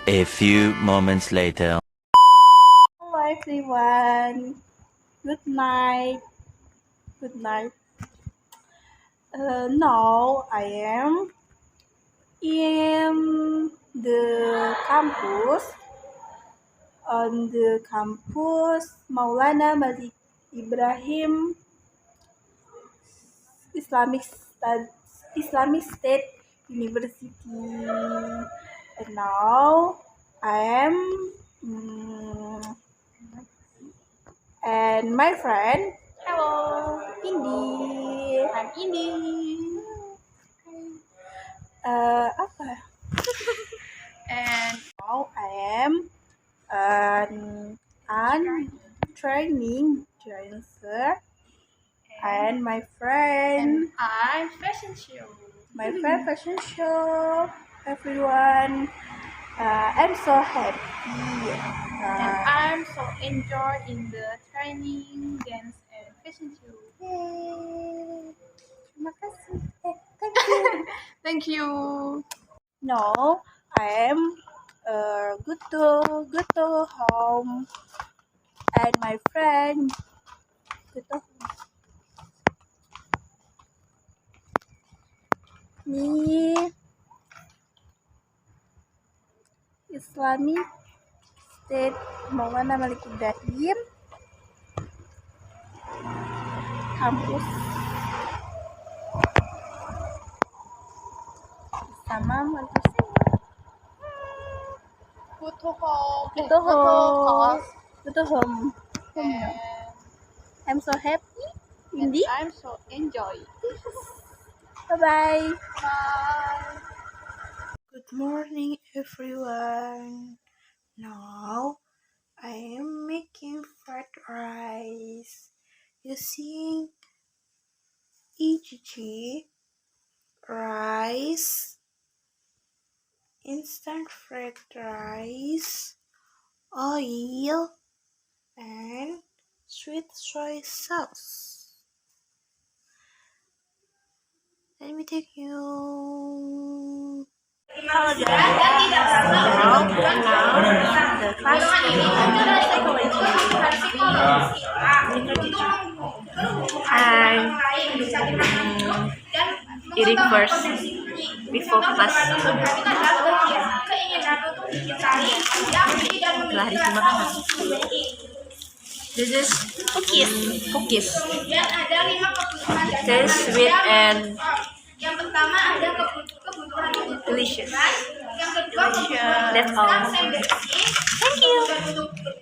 A few moments later. Hello everyone. Good night. Good night. Now I am in the campus. On the campus Maulana Malik Ibrahim Islamic State University. And now I am and my friend. Hello, Indi. I'm Indi. Apa? And now I am an training dancer and my friend. I'm fashion show. My friend fashion show. Everyone. I'm so happy. And I'm so enjoy in the training, dance, and fashion show. Yay. Terima kasih. Thank you. Thank you. No, I am good to home and my friend good to home. Ni Islamic State Maulana Malik Ibrahim kampus sama manusia. Good to home. Good to home. Good to home. And I'm so happy. Indi. I'm so enjoy. Bye bye. Bye. Good morning, everyone. Now I am making fried rice using EGG rice, instant fried rice, oil, and sweet soy sauce. Let me take you. Hello guys, now the class I'm eating first before class. Setelah hari makan. This is cookies. Taste sweet and Yang pertama ada kebutuhan delicious. yang kedua That's all. bersih. Thank you.